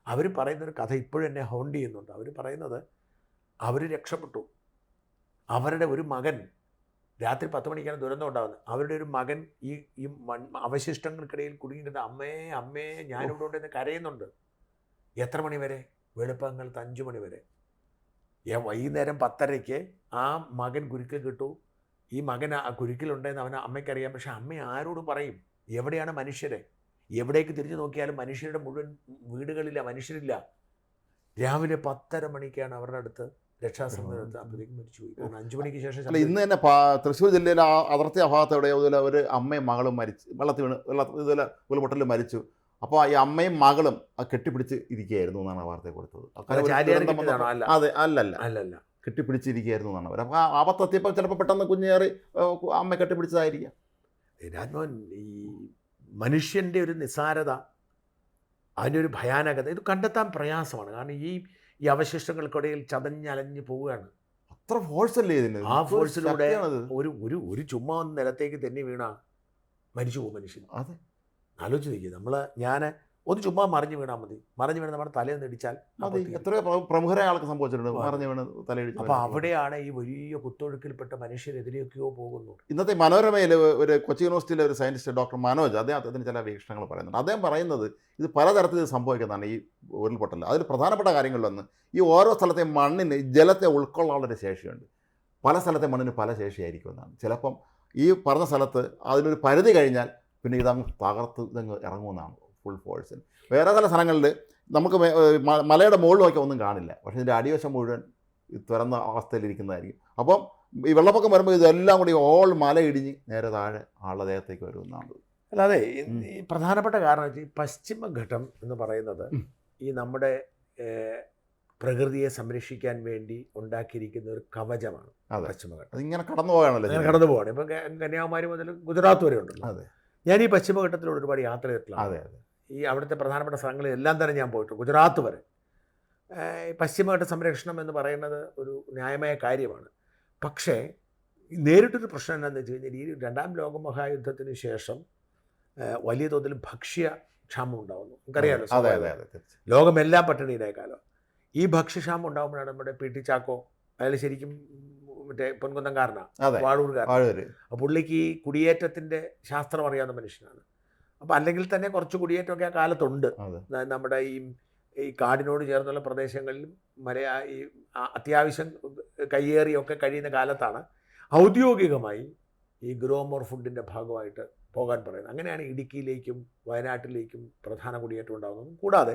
അവർ പറയുന്നൊരു കഥ ഇപ്പോഴും എന്നെ ഹോണ്ട് ചെയ്യുന്നുണ്ട്. അവർ പറയുന്നത് അവർ രക്ഷപ്പെട്ടു. അവരുടെ ഒരു മകൻ, രാത്രി 10 മണിക്കാണ് ദുരന്തം ഉണ്ടാകുന്നത്, അവരുടെ ഒരു മകൻ ഈ അവശിഷ്ടങ്ങൾക്കിടയിൽ കുടുങ്ങിയിട്ട് അമ്മേ ഞാനിവിടെ ഉണ്ടെന്ന് കരയുന്നുണ്ട്. എത്ര മണി വരെ? വെളുപ്പകാലത്ത് 5 മണി വരെ. വൈകുന്നേരം 10:30 ആ മകൻ കുരുക്കിൽ കിട്ടു. ഈ മകൻ ആ കുരുക്കിലുണ്ടെന്ന് അവന് അമ്മയ്ക്കറിയാം. പക്ഷെ അമ്മ ആരോട് പറയും? എവിടെയാണ് മനുഷ്യരെ? എവിടേക്ക് തിരിഞ്ഞു നോക്കിയാലും മനുഷ്യരുടെ മുഴുവൻ വീടുകളില്ല, മനുഷ്യരില്ല. രാവിലെ 10:30 മണിക്കാണ് അവരുടെ അടുത്ത് രക്ഷാസംഘം അപ്പോഴേക്കും മരിച്ചുപോയി. കാരണം 5 മണിക്ക് ശേഷം ഇന്ന് തന്നെ തൃശ്ശൂർ ജില്ലയിലെ അതിർത്തി ഭാഗത്ത് എവിടെ ഇതുപോലെ ഒരു അമ്മയും മകളും മരിച്ചു, വെള്ളത്തിൽ വീണ് ഇതുപോലെ ഉരുൾപൊട്ടലിൽ മരിച്ചു. അപ്പോൾ ഈ അമ്മയും മകളും കെട്ടിപ്പിടിച്ച് ഇരിക്കുകയായിരുന്നു എന്നാണ് വാർത്ത കൊടുത്തത്. അതെ, അല്ലല്ല, കെട്ടിപ്പിടിച്ചിരിക്കുകയായിരുന്നു എന്നാണ് അവർ. അപ്പോൾ ആപത്തെത്തിയപ്പോൾ ചിലപ്പോൾ പെട്ടെന്ന് കുഞ്ഞേറി അമ്മ കെട്ടിപ്പിടിച്ചതായിരിക്കാം. രാജ്മോഹൻ, ഈ മനുഷ്യൻ്റെ ഒരു നിസ്സാരത, അതിൻ്റെ ഒരു ഭയാനകത ഇത് കണ്ടെത്താൻ പ്രയാസമാണ്. കാരണം ഈ അവശിഷ്ടങ്ങൾക്കിടയിൽ ചതഞ്ഞലഞ്ഞ് പോവുകയാണ്. അത്ര ഫോഴ്സ് അല്ലേ ഇതിന്? ആ ഫോഴ്സിലൂടെ ഒരു ചുമ്മാ ഒന്ന് നിലത്തേക്ക് തെന്നി വീണ മരിച്ചു പോകും മനുഷ്യൻ. അതെ, ആലോചിച്ച് നോക്കി. ഞാൻ ഒന്ന് ചുമ്മാ മറിഞ്ഞു വീണാൽ മതി. മറിഞ്ഞു വീണ് നമ്മുടെ തലയിൽ നിന്ന് ഇടിച്ചാൽ മതി. എത്രയോ പ്രമുഖരായ ആൾക്ക് സംഭവിച്ചിട്ടുണ്ട്, മറിഞ്ഞു വീണ് തലയിടിച്ച്. അപ്പോൾ അവിടെയാണ് ഈ വലിയ കുത്തൊഴുക്കിൽപ്പെട്ട മനുഷ്യരെതിരെയൊക്കെയോ പോകുന്നു. ഇന്നത്തെ മനോരമയിൽ ഒരു കൊച്ചി യൂണിവേഴ്സിറ്റിയിലെ ഒരു സയൻറ്റിസ്റ്റ് ഡോക്ടർ മനോജ്, അദ്ദേഹത്തിന് ചില വീക്ഷണങ്ങൾ പറയുന്നുണ്ട്. അദ്ദേഹം പറയുന്നത് ഇത് പലതരത്തിൽ സംഭവിക്കുന്നതാണ് ഈ ഉരുൾപൊട്ടൽ. അതിൽ പ്രധാനപ്പെട്ട കാര്യങ്ങളിലൊന്ന്, ഈ ഓരോ സ്ഥലത്തെ മണ്ണിന് ജലത്തെ ഉൾക്കൊള്ളാനുള്ളൊരു ശേഷിയുണ്ട്. പല സ്ഥലത്തെ മണ്ണിന് പല ശേഷിയായിരിക്കും എന്നാണ്. ചിലപ്പം ഈ പറഞ്ഞ സ്ഥലത്ത് അതിനൊരു പരിധി കഴിഞ്ഞാൽ പിന്നെ ഇതങ്ങ് തകർത്ത് ഇതങ്ങ് ഇറങ്ങുമെന്നാണ് ഫുൾ ഫോഴ്സിൽ. വേറെ ചില സ്ഥലങ്ങളിൽ നമുക്ക് മലയുടെ മുകളിൽ നോക്കിയാൽ ഒന്നും കാണില്ല, പക്ഷേ ഇതിൻ്റെ അടിവശം മുഴുവൻ തുറന്ന അവസ്ഥയിലിരിക്കുന്നതായിരിക്കും. അപ്പം ഈ വെള്ളപ്പൊക്കം വരുമ്പോൾ ഇതെല്ലാം കൂടി മല ഇടിഞ്ഞ് നേരെ താഴെ ആളുടെ ദേഹത്തേക്ക് വരുമെന്നാണ്. അല്ലാതെ ഈ പ്രധാനപ്പെട്ട കാരണം വെച്ചാൽ ഈ പശ്ചിമഘട്ടം എന്ന് പറയുന്നത് ഈ നമ്മുടെ പ്രകൃതിയെ സംരക്ഷിക്കാൻ വേണ്ടി ഉണ്ടാക്കിയിരിക്കുന്ന ഒരു കവചമാണ് പശ്ചിമഘട്ടം. അതിങ്ങനെ കടന്നു പോകാണല്ലോ, അങ്ങനെ കടന്നു പോകണം. ഇപ്പം കന്യാകുമാരി മുതൽ ഗുജറാത്ത് വരെ ഉണ്ടല്ലോ. അതെ, ഞാൻ ഈ പശ്ചിമഘട്ടത്തിലൂടെ ഒരുപാട് യാത്ര ചെയ്തിട്ടുള്ള. അതെ അതെ, ഈ അവിടുത്തെ പ്രധാനപ്പെട്ട സ്ഥലങ്ങളിൽ എല്ലാം തന്നെ ഞാൻ പോയിട്ടുണ്ട്, ഗുജറാത്ത് വരെ. പശ്ചിമഘട്ട സംരക്ഷണം എന്ന് പറയുന്നത് ഒരു ന്യായമായ കാര്യമാണ്. പക്ഷേ നേരിട്ടൊരു പ്രശ്നം എന്താണെന്ന് വെച്ച് കഴിഞ്ഞാൽ ഈ രണ്ടാം ലോക മഹായുദ്ധത്തിന് ശേഷം വലിയ തോതിൽ ഭക്ഷ്യക്ഷാമം ഉണ്ടാകുന്നു. നമുക്കറിയാമല്ലോ, ലോകമെല്ലാം പട്ടിണിയിലായ കാലം. ഈ ഭക്ഷ്യക്ഷാമം ഉണ്ടാകുമ്പോഴാണ് നമ്മുടെ പി ടി ചാക്കോ, അയാൾ ശരിക്കും മറ്റേ പൊൻകുന്നംകാരനാണ്, വാഴൂർകാരൻ. അപ്പോൾ പുള്ളിക്ക് ഈ കുടിയേറ്റത്തിൻ്റെ ശാസ്ത്രം അറിയാവുന്ന മനുഷ്യനാണ്. അപ്പോൾ അല്ലെങ്കിൽ തന്നെ കുറച്ച് കുടിയേറ്റമൊക്കെ ആ കാലത്തുണ്ട്. നമ്മുടെ ഈ കാടിനോട് ചേർന്നുള്ള പ്രദേശങ്ങളിലും ഈ അത്യാവശ്യം കയ്യേറിയൊക്കെ കഴിയുന്ന കാലത്താണ് ഔദ്യോഗികമായി ഈ ഗ്രോമോർ ഫുഡിൻ്റെ ഭാഗമായിട്ട് പോകാൻ പറയുന്നത്. അങ്ങനെയാണ് ഇടുക്കിയിലേക്കും വയനാട്ടിലേക്കും പ്രധാന കുടിയേറ്റം ഉണ്ടാകുന്നത്. കൂടാതെ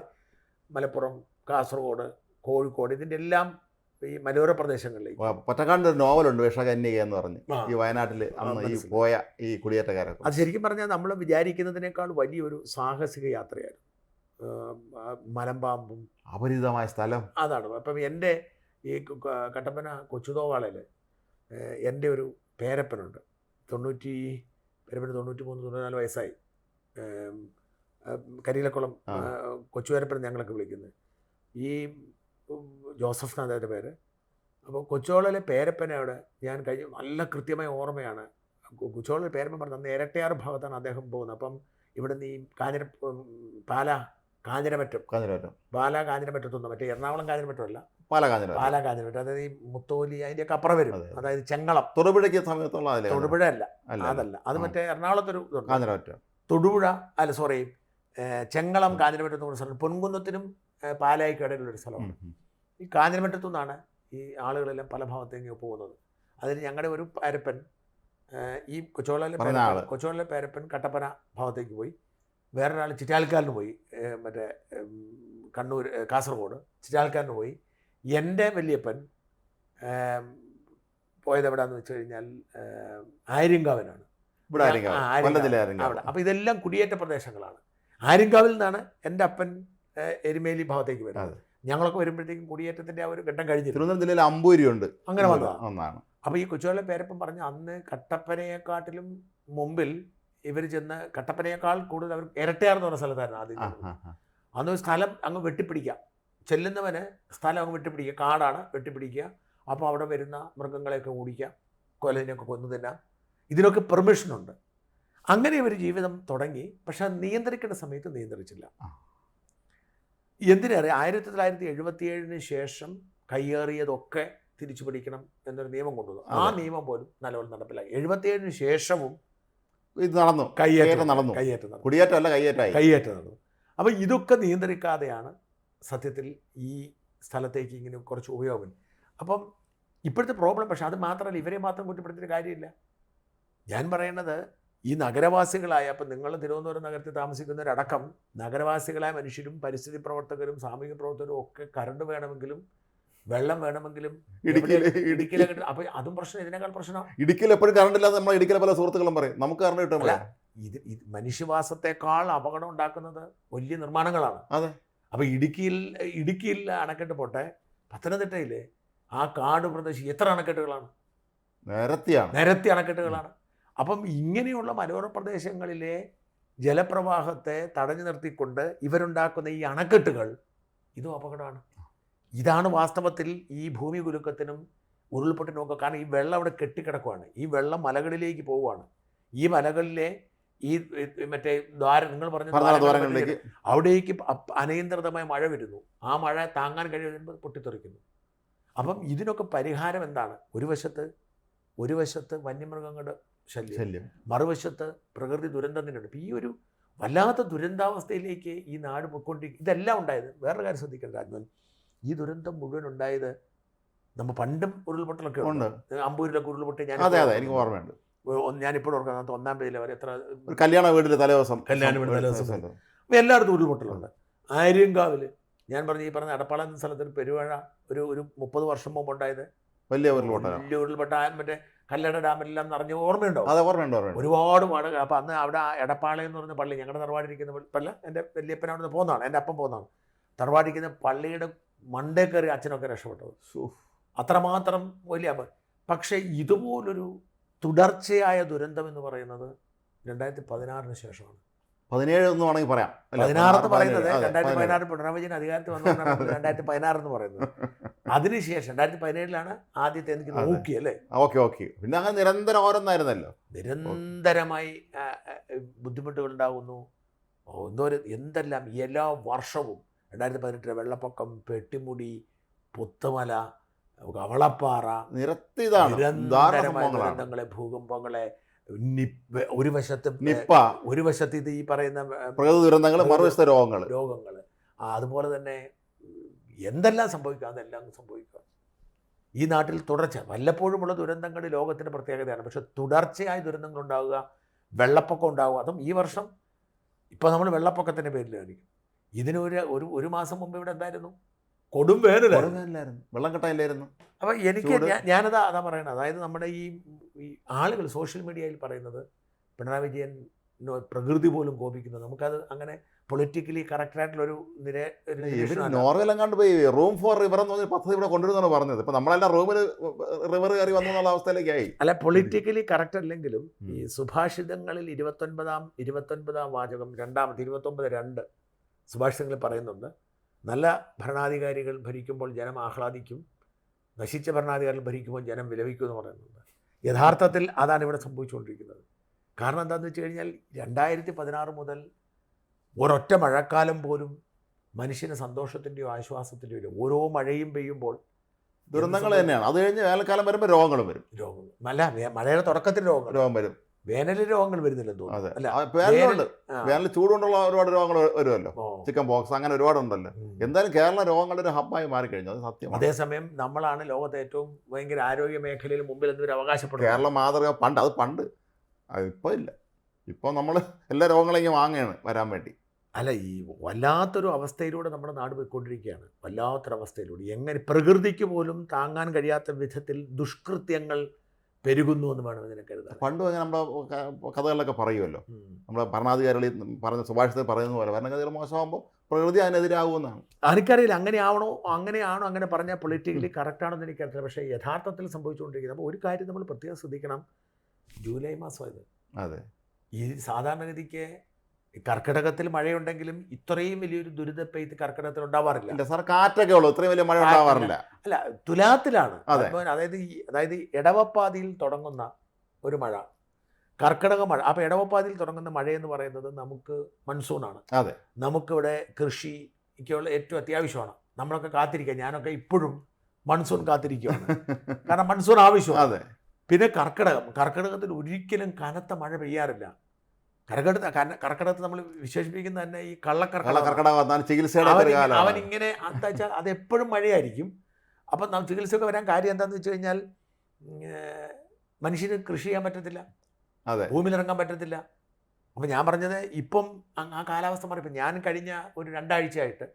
മലപ്പുറം, കാസർഗോഡ്, കോഴിക്കോട്, ഇതിൻ്റെ എല്ലാം ഈ മലയോര പ്രദേശങ്ങളിലേക്ക്. പൊറ്റക്കാടിൻ്റെ ഒരു നോവലുണ്ട്, വിഷകന്യക എന്ന് പറഞ്ഞ്, ഈ വയനാട്ടിൽ അന്ന് ഈ പോയ ഈ കുടിയേറ്റക്കാരൊക്കെ. അത് ശരിക്കും പറഞ്ഞാൽ നമ്മൾ വിചാരിക്കുന്നതിനേക്കാൾ വലിയൊരു സാഹസിക യാത്രയായിരുന്നു. മലമ്പാമ്പും അപരിചിതമായ സ്ഥലം അതാണ്. അപ്പം എൻ്റെ ഈ കട്ടപ്പന കൊച്ചുതോവാളയിൽ എൻ്റെ ഒരു പേരപ്പനുണ്ട്. 93-94 വയസ്സായി. കരിയിലക്കുളം കൊച്ചുപേരപ്പൻ ഞങ്ങളൊക്കെ വിളിക്കുന്നത്. ഈ ജോസഫ് എന്നാണ് അതിൻ്റെ പേര്. അപ്പോൾ കൊച്ചുവോളയിലെ പേരപ്പനെ അവിടെ ഞാൻ കഴിഞ്ഞ നല്ല കൃത്യമായ ഓർമ്മയാണ്. കൊച്ചുവോളയിലെ പേരപ്പൻ പറഞ്ഞത് അന്ന് ഇരട്ടയാറ് ഭാഗത്താണ് അദ്ദേഹം പോകുന്നത്. അപ്പം ഇവിടെ നിന്ന് ഈ കാഞ്ഞിരമറ്റത്തൊന്നും, മറ്റേ എറണാകുളം കാഞ്ഞിരമറ്റമല്ല, പാലാ കാഞ്ഞിരമറ്റം, അതായത് ഈ മുത്തോലി അതിൻ്റെയൊക്കെ അപ്പുറം വരും. അതായത് ചെങ്ങളം, തൊടുപുഴയ്ക്ക് സമയത്തുള്ള തൊടുപുഴ അതല്ല, അത് മറ്റേ എറണാകുളത്തൊരു തൊടുപുഴ അല്ല, സോറി, ചെങ്ങളം കാഞ്ഞിരമറ്റം എന്ന് പറഞ്ഞ സ്ഥലം പൊൻകുന്നത്തിനും പാലായ്ക്ക് ഇടയിലുള്ളൊരു സ്ഥലമാണ്. ഈ കാഞ്ഞിരമറ്റത്തു നിന്നാണ് ഈ ആളുകളെല്ലാം പല ഭാഗത്തേക്ക് പോകുന്നത്. അതിന് ഞങ്ങളുടെ ഒരു പേരപ്പൻ ഈ കൊച്ചുവോളയിലെ പേരപ്പൻ കട്ടപ്പന ഭാഗത്തേക്ക് പോയി. വേറൊരാൾ ചിറ്റാൽക്കാലിന് പോയി, മറ്റേ കണ്ണൂർ, കാസർഗോഡ് ചിറ്റാൽക്കാലിന് പോയി. എൻ്റെ വല്യപ്പൻ പോയത് എവിടെയാണെന്ന് വെച്ച് കഴിഞ്ഞാൽ ആര്യങ്കാവിനാണ്. അവിടെ. അപ്പോൾ ഇതെല്ലാം കുടിയേറ്റ പ്രദേശങ്ങളാണ്. ആര്യങ്കാവിൽ നിന്നാണ് എൻ്റെ അപ്പൻ എരുമേലി ഭാഗത്തേക്ക് വരുന്നത്. ഞങ്ങളൊക്കെ വരുമ്പോഴത്തേക്കും കുടിയേറ്റത്തിൻ്റെ ആ ഒരു ഘട്ടം കഴിഞ്ഞു. തിരുവനന്തപുരം ജില്ലയിൽ അമ്പൂരിയുണ്ട്, അങ്ങനെ വന്നതാണ്. അപ്പോൾ ഈ കൊച്ചുവോളെ പേരപ്പൻ പറഞ്ഞ് അന്ന് കട്ടപ്പനയെക്കാട്ടിലും മുമ്പിൽ ഇവർ ചെന്ന്, കട്ടപ്പനയേക്കാൾ കൂടുതൽ അവർ ഇരട്ടയാർന്ന് പറഞ്ഞ സ്ഥലത്തായിരുന്നു ആദ്യം. അന്ന് സ്ഥലം അങ്ങ് വെട്ടിപ്പിടിക്കുക, ചെല്ലുന്നവന് സ്ഥലം അങ്ങ് വെട്ടിപ്പിടിക്കുക, കാടാണ്, വെട്ടിപ്പിടിക്കുക. അപ്പോൾ അവിടെ വരുന്ന മൃഗങ്ങളെയൊക്കെ ഓടിക്കുക, കൊലതിനെയൊക്കെ കൊന്നു തിന്നാം. ഇതിനൊക്കെ പെർമിഷനുണ്ട്. അങ്ങനെ ഇവർ ജീവിതം തുടങ്ങി. പക്ഷെ അത് നിയന്ത്രിക്കേണ്ട സമയത്ത് നിയന്ത്രിച്ചില്ല. എന്തിനേറെ 1977 ശേഷം കയ്യേറിയതൊക്കെ തിരിച്ചു പിടിക്കണം എന്നൊരു നിയമം കൊണ്ടുവന്നു. ആ നിയമം പോലും നല്ലപോലെ നടപ്പിലായി. 77 ശേഷവും ഇത് നടന്നു, കയ്യേറ്റം നടന്നു. കയ്യേറ്റം നടന്നു. അപ്പോൾ ഇതൊക്കെ നിയന്ത്രിക്കാതെയാണ് സത്യത്തിൽ ഈ സ്ഥലത്തേക്ക് ഇങ്ങനെ കുറച്ച് ഉപയോഗം. അപ്പം ഇപ്പോഴത്തെ പ്രോബ്ലം, പക്ഷെ അത് മാത്രമല്ല, ഇവരെ മാത്രം കുറ്റപ്പെടുത്തിയിട്ട് കാര്യമില്ല. ഞാൻ പറയുന്നത് ഈ നഗരവാസികളായ, അപ്പം നിങ്ങൾ തിരുവനന്തപുരം നഗരത്തിൽ താമസിക്കുന്നവരടക്കം നഗരവാസികളായ മനുഷ്യരും പരിസ്ഥിതി പ്രവർത്തകരും സാമൂഹിക പ്രവർത്തകരും ഒക്കെ കറണ്ട് വേണമെങ്കിലും വെള്ളം വേണമെങ്കിലും ഇടുക്കിയിലെ കിട്ടും. അപ്പോൾ അതും പ്രശ്നം, ഇതിനേക്കാൾ പ്രശ്നമാണ്. ഇടുക്കിയിൽ എപ്പോഴും കറണ്ട് ഇല്ലാതെ നമ്മൾ ഇടുക്കിയിലെ പല സുഹൃത്തുക്കളും പറയും നമുക്ക് കറണ്ട് കിട്ടുന്നില്ല. ഇത് മനുഷ്യവാസത്തെക്കാൾ അപകടം ഉണ്ടാക്കുന്നത് വലിയ നിർമ്മാണങ്ങളാണ്. അതെ. അപ്പോൾ ഇടുക്കിയിൽ അണക്കെട്ട് പോട്ടെ, പത്തനംതിട്ടയിൽ ആ കാട് പ്രദേശം എത്ര അണക്കെട്ടുകളാണ്? നിരത്തി അണക്കെട്ടുകളാണ്. അപ്പം ഇങ്ങനെയുള്ള മലയോര പ്രദേശങ്ങളിലെ ജലപ്രവാഹത്തെ തടഞ്ഞു നിർത്തിക്കൊണ്ട് ഇവരുണ്ടാക്കുന്ന ഈ അണക്കെട്ടുകൾ, ഇതും അപകടമാണ്. ഇതാണ് വാസ്തവത്തിൽ ഈ ഭൂമി കുലുക്കത്തിനും ഉരുൾപൊട്ടലിനൊക്കെ. കാരണം ഈ വെള്ളം അവിടെ കെട്ടിക്കിടക്കുവാണ്. ഈ വെള്ളം മലകളിലേക്ക് പോവുകയാണ്. ഈ മലകളിലെ ഈ മറ്റേ ദ്വാരം, നിങ്ങൾ പറഞ്ഞ ദ്വാരങ്ങളിലേക്ക് അവിടേക്ക് അനിയന്ത്രിതമായ മഴ വരുന്നു. ആ മഴ താങ്ങാൻ കഴിയുമ്പോൾ പൊട്ടിത്തെറിക്കുന്നു. അപ്പം ഇതിനൊക്കെ പരിഹാരം എന്താണ്? ഒരു വശത്ത് വന്യമൃഗങ്ങളുടെ ശല്യം, മറുവശത്ത് പ്രകൃതി ദുരന്തം തന്നെയുണ്ട്. ഇപ്പം ഈ ഒരു വല്ലാത്ത ദുരന്താവസ്ഥയിലേക്ക് ഈ നാട് പോയിക്കൊണ്ടിരിക്കും. ഇതെല്ലാം ഉണ്ടായത് വേറൊരു കാര്യം ശ്രദ്ധിക്കേണ്ട രാജ്മോഹൻ, ഈ ദുരന്തം മുഴുവൻ ഉണ്ടായത് നമ്മൾ പണ്ടും ഉരുൾപൊട്ടലൊക്കെ ഉണ്ട്. അമ്പൂരിലൊക്കെ ഉരുൾപൊട്ടി എനിക്ക് ഓർമ്മയുണ്ട്. ഞാനിപ്പോഴും ഓർക്കുന്നത് 1-ാം തീയതി വരെ എത്ര കല്യാണ വീടിൻ്റെ തലേദിവസം എല്ലായിടത്തും ഉരുൾപൊട്ടലുണ്ട്. ആര്യങ്കാവിൽ ഞാൻ ഈ പറഞ്ഞ എടപ്പാള എന്ന സ്ഥലത്തിന് പെരുവഴ ഒരു 30 വർഷം മുമ്പ് ഉണ്ടായത് വലിയ ഉരുൾപൊട്ട. മറ്റേ കല്ലട ഡാമെല്ലാം നിറഞ്ഞ് ഓർമ്മയുണ്ടോ? ഒരുപാട് മഴ. അപ്പം അന്ന് അവിടെ എടപ്പാള എന്ന് പറഞ്ഞ പള്ളി, ഞങ്ങളുടെ തറവാടിരിക്കുന്ന പള്ളി, എൻ്റെ വലിയപ്പൻ അവിടെ നിന്ന് പോകുന്നതാണ്, എൻ്റെ അപ്പം പോകുന്നതാണ്. തറവാടിരിക്കുന്ന പള്ളിയുടെ മണ്ടേ കയറി അച്ഛനൊക്കെ രക്ഷപ്പെട്ടത്. അത്രമാത്രം വലിയ. പക്ഷേ ഇതുപോലൊരു തുടർച്ചയായ ദുരന്തം എന്ന് പറയുന്നത് 2016 ശേഷമാണ്. 17 എന്ന് വേണമെങ്കിൽ പറയാം. 16 പറയുന്നത് 2016 പിണറായി വിജയൻ അധികാരത്തിൽ വന്നതാണ് 2016 എന്ന് പറയുന്നത്. അതിനുശേഷം 2017 ആദ്യത്തെ എനിക്ക് നോക്കി അല്ലേ. ഓക്കെ. പിന്നെ അങ്ങനെ നിരന്തരം ഓരോന്നായിരുന്നല്ലോ. നിരന്തരമായി ബുദ്ധിമുട്ടുകൾ ഉണ്ടാകുന്നു. എന്തെല്ലാം എല്ലാ വർഷവും 2018 വെള്ളപ്പൊക്കം, പെട്ടിമുടി, പുത്തുമല, കവളപ്പാറ, നിരന്തരമായ ദുരന്തങ്ങളെ, ഭൂകമ്പങ്ങളെ, ഒരു വശത്ത് ഇത് ഈ പറയുന്ന പ്രകൃതി ദുരന്തങ്ങൾ, മറുവശത്തെ രോഗങ്ങൾ. അതുപോലെ തന്നെ എന്തെല്ലാം സംഭവിക്കുക അതെല്ലാം സംഭവിക്കുക. ഈ നാട്ടിൽ തുടർച്ച വല്ലപ്പോഴുമുള്ള ദുരന്തങ്ങൾ ലോകത്തിൻ്റെ പ്രത്യേകതയാണ്. പക്ഷെ തുടർച്ചയായ ദുരന്തങ്ങൾ ഉണ്ടാവുക, വെള്ളപ്പൊക്കം ഉണ്ടാവുക. അതും ഈ വർഷം ഇപ്പോൾ നമ്മൾ വെള്ളപ്പൊക്കത്തിൻ്റെ പേരിലായിരിക്കും. ഒരു മാസം മുമ്പ് ഇവിടെ എന്തായിരുന്നു? കൊടും വേനലായിരുന്നു, വെള്ളം കിട്ടാനില്ലായിരുന്നു. അപ്പം ഞാനതാ പറയണത്. അതായത് നമ്മുടെ ഈ ആളുകൾ സോഷ്യൽ മീഡിയയിൽ പറയുന്നത് പിണറായി വിജയൻ പ്രകൃതി പോലും കോപിക്കുന്നത്, നമുക്കത് അങ്ങനെ പൊളിറ്റിക്കലി കറക്റ്റായിട്ടുള്ളൊരു നോർവേലെങ്ങാണ്ട് പോയി റൂം ഫോർ റിവർ എന്ന് പറഞ്ഞ പദ്ധതി ഇവിടെ കൊണ്ടുവരുന്നതാണ് പറഞ്ഞത്. ഇപ്പം നമ്മളെല്ലാം റൂമിൽ റിവർ കയറി വന്നുള്ള അവസ്ഥയിലേക്കായി. അല്ല, പൊളിറ്റിക്കലി കറക്റ്റ് അല്ലെങ്കിലും ഈ സുഭാഷിതങ്ങളിൽ 29-ാം വാചകം 29:2 സുഭാഷിതങ്ങളിൽ പറയുന്നുണ്ട്, നല്ല ഭരണാധികാരികൾ ഭരിക്കുമ്പോൾ ജനം ആഹ്ലാദിക്കും, നശിച്ച ഭരണാധികാരികൾ ഭരിക്കുമ്പോൾ ജനം വിലപിക്കും എന്ന് പറയുന്നുണ്ട്. യഥാർത്ഥത്തിൽ അതാണ് ഇവിടെ സംഭവിച്ചുകൊണ്ടിരിക്കുന്നത്. കാരണം എന്താണെന്ന് വെച്ച് കഴിഞ്ഞാൽ 2016 മുതൽ ഒരൊറ്റ മഴക്കാലം പോലും മനുഷ്യന് സന്തോഷത്തിൻ്റെയോ ആശ്വാസത്തിൻ്റെയോ ഇല്ല. ഓരോ മഴയും പെയ്യുമ്പോൾ ദുരന്തങ്ങൾ തന്നെയാണ്. അത് കഴിഞ്ഞ് വേനൽക്കാലം വരുമ്പോൾ രോഗങ്ങളും വരും. അല്ല, മഴയുടെ തുടക്കത്തിൽ രോഗം വരും. വേനലിൽ രോഗങ്ങൾ വരുന്നില്ലെന്ന് തോന്നുന്നു. വേനൽ ചൂടുകൊണ്ടുള്ള ഒരുപാട് രോഗങ്ങൾ വരുമല്ലോ, ചിക്കൻ പോക്സ്, അങ്ങനെ ഒരുപാടുണ്ടല്ലോ. എന്തായാലും കേരള രോഗങ്ങളുടെ ഒരു ഹബ്ബായി മാറിക്കഴിഞ്ഞു, അത് സത്യം. അതേസമയം നമ്മളാണ് ലോകത്തെ ഏറ്റവും ഭയങ്കര ആരോഗ്യ മേഖലയിൽ മുമ്പിൽ എന്നൊരു അവകാശപ്പെടുന്നത്. കേരള മാതൃക പണ്ട് അതിപ്പോൾ ഇല്ല. ഇപ്പോൾ നമ്മൾ എല്ലാ രോഗങ്ങളെയും വാങ്ങുകയാണ് വരാൻ വേണ്ടി. അല്ല, ഈ വല്ലാത്തൊരു അവസ്ഥയിലൂടെ നമ്മുടെ നാട് പോയിക്കൊണ്ടിരിക്കുകയാണ്. വല്ലാത്തൊരവസ്ഥയിലൂടെ എങ്ങനെ പ്രകൃതിക്ക് പോലും താങ്ങാൻ കഴിയാത്ത വിധത്തിൽ ദുഷ്കൃത്യങ്ങൾ പെരുകുന്നു എന്ന് വേണം ഇതിനെ കരുതാൻ. പണ്ട് നമ്മുടെ കഥകളിലൊക്കെ പറയുമല്ലോ, നമ്മുടെ ഭരണാധികാരികളിൽ പറഞ്ഞ സുഭാഷിതത്തിൽ പറയുന്ന പോലെ ഭരണഗതികൾ മോശമാകുമ്പോൾ പ്രകൃതി അതിനെതിരാകുമെന്നാണ്. എനിക്കറിയില്ല അങ്ങനെയാണോ അങ്ങനെ പറഞ്ഞാൽ പൊളിറ്റിക്കലി കറക്റ്റാണോ എന്ന് എനിക്കറിയില്ല. പക്ഷേ യഥാർത്ഥത്തിൽ സംഭവിച്ചുകൊണ്ടിരിക്കുന്നത്. അപ്പോൾ ഒരു കാര്യം നമ്മൾ പ്രത്യേകം ശ്രദ്ധിക്കണം, ജൂലൈ മാസമായത്. അതെ, ഈ സാധാരണഗതിക്ക് കർക്കിടകത്തിൽ മഴയുണ്ടെങ്കിലും ഇത്രയും വലിയൊരു ദുരിത പെയ്ത്ത് കർക്കിടകത്തിൽ ഉണ്ടാവാറില്ല. സാർ, കാറ്റൊക്കെ ഉള്ളൂ, ഇത്രയും വലിയ മഴ ഉണ്ടാവാറില്ല. അല്ല, തുലാത്തിലാണ്. അതായത് ഇടവപ്പാതിയിൽ തുടങ്ങുന്ന ഒരു മഴ, കർക്കിടക മഴ. അപ്പോൾ ഇടവപ്പാതിയിൽ തുടങ്ങുന്ന മഴയെന്ന് പറയുന്നത് നമുക്ക് മൺസൂണാണ്. അതെ, നമുക്കിവിടെ കൃഷിക്കുള്ള ഏറ്റവും അത്യാവശ്യമാണ്. നമ്മളൊക്കെ കാത്തിരിക്കുക, ഞാനൊക്കെ ഇപ്പോഴും മൺസൂൺ കാത്തിരിക്കുകയാണ്. കാരണം മൺസൂൺ ആവശ്യമാണ്. അതെ. പിന്നെ കർക്കിടകത്തിൽ ഒരിക്കലും കനത്ത മഴ പെയ്യാറില്ല. കർക്കിടകത്ത് നമ്മൾ വിശേഷിപ്പിക്കുന്ന തന്നെ ഈ കള്ളക്കർക്കിടകം. അവനിങ്ങനെ എന്താ വെച്ചാൽ അത് എപ്പോഴും മഴയായിരിക്കും. അപ്പം ചികിത്സയൊക്കെ വരാൻ കാര്യം എന്താണെന്ന് വെച്ച് കഴിഞ്ഞാൽ മനുഷ്യന് കൃഷി ചെയ്യാൻ പറ്റത്തില്ല, ഭൂമിയിലിറങ്ങാൻ പറ്റത്തില്ല. അപ്പം ഞാൻ പറഞ്ഞത് ഇപ്പം ആ കാലാവസ്ഥ മാറി. ഇപ്പം ഞാൻ കഴിഞ്ഞ ഒരു 2 ആഴ്ചയായിട്ട്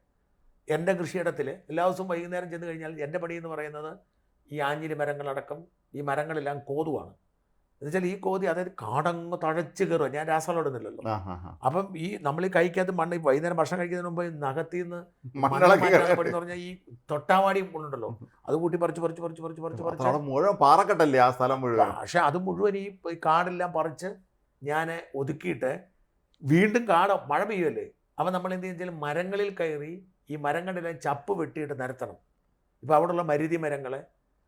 എൻ്റെ കൃഷിയിടത്തിൽ എല്ലാ ദിവസവും വൈകുന്നേരം ചെന്ന് കഴിഞ്ഞാൽ എൻ്റെ പണി എന്ന് പറയുന്നത് ഈ ആഞ്ഞിലി മരങ്ങളടക്കം ഈ മരങ്ങളെല്ലാം കോതുവാണ്. എന്നുവെച്ചാൽ ഈ കോതി, അതായത് കാടങ്ങ് തഴച്ച് കയറുക. ഞാൻ രാസവളം ഇടുന്നില്ലല്ലോ. അപ്പം ഈ നമ്മൾ ഈ കഴിക്കാത്ത മണ്ണ്, ഈ വൈകുന്നേരം ഭക്ഷണം കഴിക്കുന്നതിന് മുമ്പ് നഖത്തിൽ നിന്ന് എന്ന് പറഞ്ഞാൽ ഈ തൊട്ടാവാടി ഉണ്ടല്ലോ, അത് കൂട്ടി പറിച്ച് മുഴുവൻ പാറക്കെട്ടല്ലേ ആ സ്ഥലം മുഴുവൻ. പക്ഷെ അത് മുഴുവൻ ഈ കാടെല്ലാം പറിച്ച് ഞാൻ ഒതുക്കിയിട്ട് വീണ്ടും മഴ പെയ്യുമല്ലേ. അപ്പം നമ്മൾ എന്ത് ചെയ്യുക, മരങ്ങളിൽ കയറി ഈ മരങ്ങളിലെല്ലാം ചപ്പ് വെട്ടിയിട്ട് നിരത്തണം. ഇപ്പോൾ അവിടെയുള്ള മരുതി മരങ്ങളെ,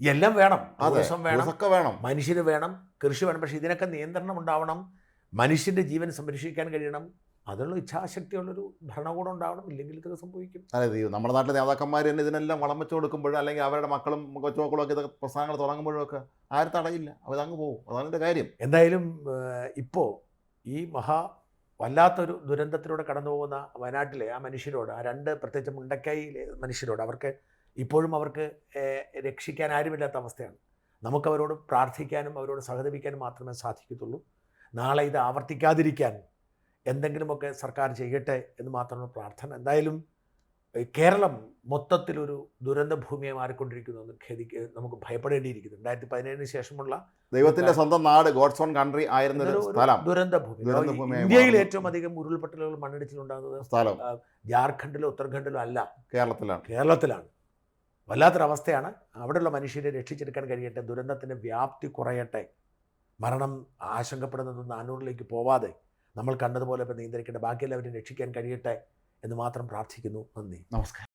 എല്ലാം വേണം, അതെ, ടൂറിസം വേണം, ഇതൊക്കെ വേണം, മനുഷ്യർ വേണം, കൃഷി വേണം. പക്ഷേ ഇതിനൊക്കെ നിയന്ത്രണം ഉണ്ടാവണം, മനുഷ്യൻ്റെ ജീവൻ സംരക്ഷിക്കാൻ കഴിയണം, അതിനുള്ള ഇച്ഛാശക്തിയുള്ളൊരു ഭരണകൂടം ഉണ്ടാവണം. ഇല്ലെങ്കിൽ ഇതൊക്കെ സംഭവിക്കും. അതായത് നമ്മുടെ നാട്ടിലെ നേതാക്കന്മാർ തന്നെ ഇതിനെല്ലാം വളം വെച്ച് കൊടുക്കുമ്പോഴും അല്ലെങ്കിൽ അവരുടെ മക്കളും കൊച്ചുമക്കളും ഒക്കെ ഇതൊക്കെ പ്രസ്ഥാനങ്ങൾ തുടങ്ങുമ്പോഴും ഒക്കെ ആരും തടയില്ല, അവരങ്ങ് പോകും. അതാണ് എൻ്റെ കാര്യം. എന്തായാലും ഇപ്പോൾ ഈ വല്ലാത്തൊരു ദുരന്തത്തിലൂടെ കടന്നു പോകുന്ന വയനാട്ടിലെ ആ മനുഷ്യരോട്, ആ രണ്ട് പ്രത്യേകിച്ച് മുണ്ടക്കൈയിലെ മനുഷ്യരോട്, ഇപ്പോഴും അവർക്ക് രക്ഷിക്കാൻ ആരുമില്ലാത്ത അവസ്ഥയാണ്. നമുക്കവരോട് പ്രാർത്ഥിക്കാനും അവരോട് സഹതപിക്കാനും മാത്രമേ സാധിക്കത്തുള്ളൂ. നാളെ ഇത് ആവർത്തിക്കാതിരിക്കാൻ എന്തെങ്കിലുമൊക്കെ സർക്കാർ ചെയ്യട്ടെ എന്ന് മാത്രമാണ് പ്രാർത്ഥന. എന്തായാലും കേരളം മൊത്തത്തിലൊരു ദുരന്ത ഭൂമിയായി മാറിക്കൊണ്ടിരിക്കുന്നു. നമുക്ക് ഭയപ്പെടേണ്ടിയിരിക്കുന്നു. 2017 ശേഷമുള്ള ദൈവത്തിന്റെ സ്വന്തം നാട്, ഗോഡ്സ് ഓൺ കൺട്രി ആയിരുന്ന സ്ഥലം ദുരന്ത ഭൂമി. ഇന്ത്യയിൽ ഏറ്റവും അധികം ഉരുൾപൊട്ടലുകൾ മണ്ണിടിച്ചിലുണ്ടാകുന്നത് സ്ഥലം ജാർഖണ്ഡിലോ ഉത്തരാഖണ്ഡിലോ അല്ല, കേരളത്തിലാണ്. വല്ലാത്തൊരവസ്ഥയാണ്. അവിടെയുള്ള മനുഷ്യരെ രക്ഷിച്ചെടുക്കാൻ കഴിയട്ടെ, ദുരന്തത്തിൻ്റെ വ്യാപ്തി കുറയട്ടെ, മരണം ആശങ്കപ്പെടുന്നത് 400ലേക്ക് പോവാതെ നമ്മൾ കണ്ടതുപോലെ ഇപ്പം നിയന്ത്രിക്കേണ്ട, ബാക്കിയെല്ലാവരും രക്ഷിക്കാൻ കഴിയട്ടെ എന്ന് മാത്രം പ്രാർത്ഥിക്കുന്നു. നന്ദി, നമസ്കാരം.